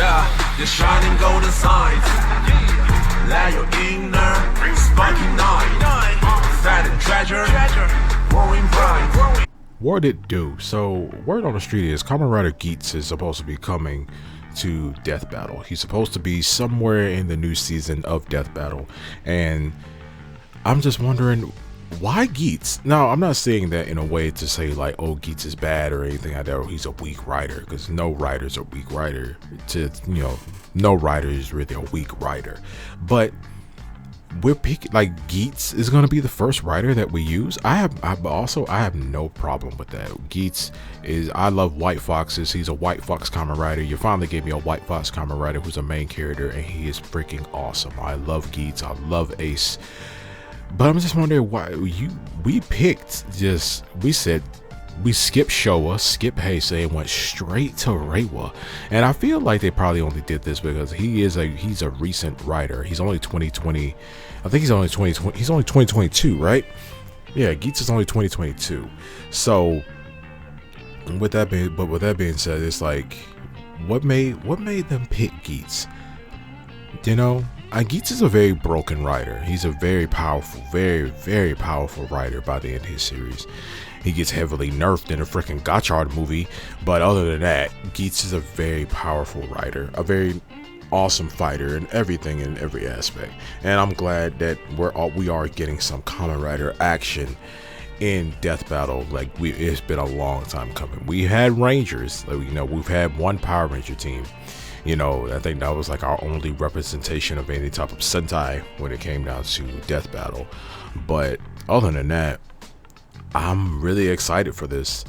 Yeah, the shining golden signs. Let your inner sparking night. Fat treasure, growing bright. What it do? So, word on the street is Kamen Rider Geats is supposed to be coming to Deathbattle. He's supposed to be somewhere in the new season of Deathbattle, and I'm just wondering, why Geats? Now, I'm not saying that in a way to say like, oh, Geats is bad or anything like that, or he's a weak writer, because no writer's a weak writer. No writer is really a weak writer, but we're picking like Geats is going to be the first writer that we use. I have no problem with that. Geats is, I love White Foxes. He's a White Fox Kamen Rider. You finally gave me a White Fox Kamen Rider who's a main character, and he is freaking awesome. I love Geats. I love Ace. But I'm just wondering why we said we skipped Showa, skipped Heisei, and went straight to Reiwa. And I feel like they probably only did this because he's a recent writer. He's only 2020. I think he's only 2020. He's only 2022, right? Yeah, Geats is only 2022. So with that being said, it's like, what made them pick Geats? Geats is a very broken writer. He's a very powerful, very, very powerful writer by the end of his series. He gets heavily nerfed in a freaking Gotchard movie, but other than that, Geats is a very powerful writer, a very awesome fighter, and everything in every aspect. And I'm glad that we are getting some Kamen Rider action in Deathbattle. Like, it's been a long time coming. We had Rangers, we've had one Power Ranger team. I think that was like our only representation of any type of Sentai when it came down to Deathbattle. But other than that, I'm really excited for this.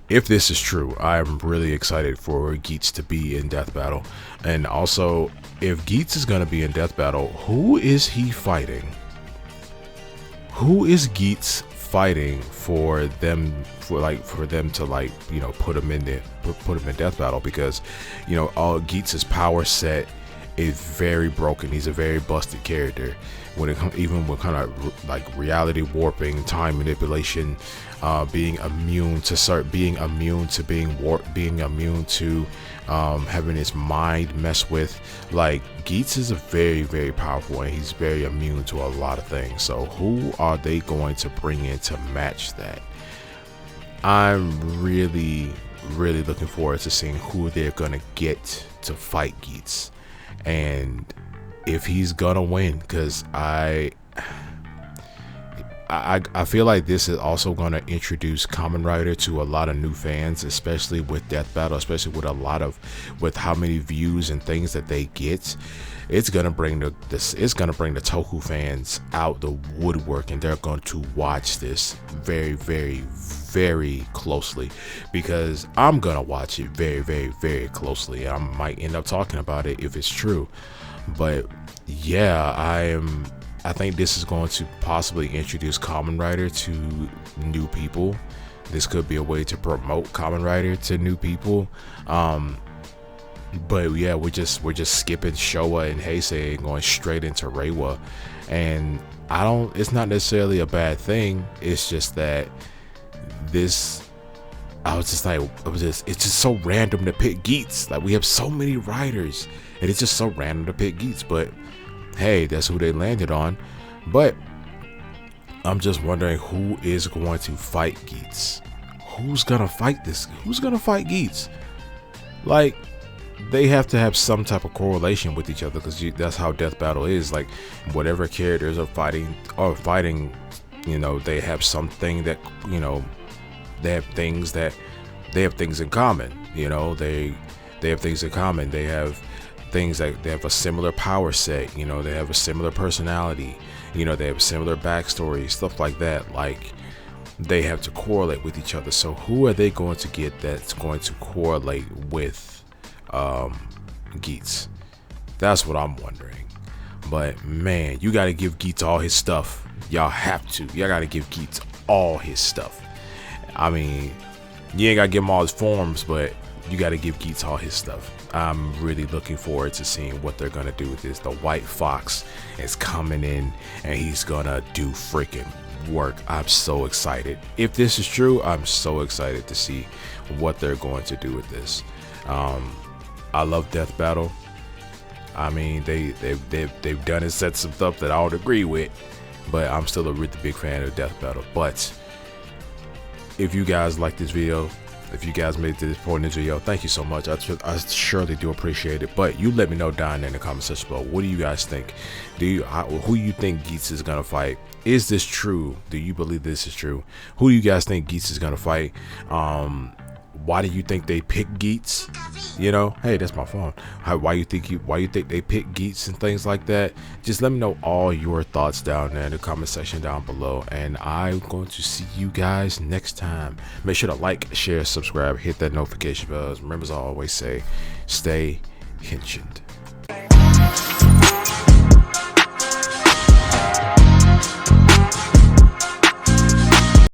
If this is true, I'm really excited for Geats to be in Deathbattle. And also, if Geats is going to be in Deathbattle, who is he fighting? Who is Geats fighting for them to put him in Deathbattle? Because all Geats' power set is very broken. He's a very busted character when it comes, even with kind of like reality warping, time manipulation, being immune to being warped, being immune to having his mind messed with. Like, Geats is a very, very powerful, and he's very immune to a lot of things. So who are they going to bring in to match that? I'm really, really looking forward to seeing who they're gonna get to fight Geats, and if he's gonna win, because I feel like this is also going to introduce Kamen Rider to a lot of new fans, especially with Deathbattle, especially with how many views and things that they get. It's gonna bring the Toku fans out the woodwork, and they're going to watch this very, very, very closely, because I'm gonna watch it very, very, very closely. I might end up talking about it if it's true. But yeah, I think this is going to possibly introduce Kamen Rider to new people. This could be a way to promote Kamen Rider to new people. But yeah, we're just skipping Showa and Heisei and going straight into Reiwa. And it's not necessarily a bad thing. It's just that it's just so random to pick Geats. Like, we have so many writers, and it's just so random to pick Geats. But hey, that's who they landed on. But I'm just wondering who is going to fight Geats. Who's gonna fight this? Who's gonna fight Geats? Like, they have to have some type of correlation with each other, because that's how Deathbattle is. Like, whatever characters are fighting, they have something that, they have things in common. They have things in common. They have things that they have a similar power set. They have a similar personality. They have similar backstory, stuff like that. Like, they have to correlate with each other. So who are they going to get that's going to correlate with Geats? That's what I'm wondering. But man, you got to give Geats all his stuff. Y'all have to. Y'all got to give Geats all his stuff. I mean, you ain't got to give him all his forms, but you got to give Geats all his stuff. I'm really looking forward to seeing what they're going to do with this. The White Fox is coming in, and he's going to do freaking work. I'm so excited. If this is true, I'm so excited to see what they're going to do with this. I love Deathbattle. I mean, they've done and said some stuff that I don't agree with, but I'm still a really big fan of Deathbattle. But if you guys like this video, if you guys made it to this point in this video, thank you so much. I surely do appreciate it. But you let me know down in the comment section below. What do you guys think? Who you think Geats is gonna fight? Is this true? Do you believe this is true? Who do you guys think Geats is gonna fight? Why do you think they pick Geats? You know, hey, that's my phone. Why you think they pick Geats and things like that? Just let me know all your thoughts down there in the comment section down below, and I'm going to see you guys next time. Make sure to like, share, subscribe, hit that notification bell. Remember, as I always say, stay henshined.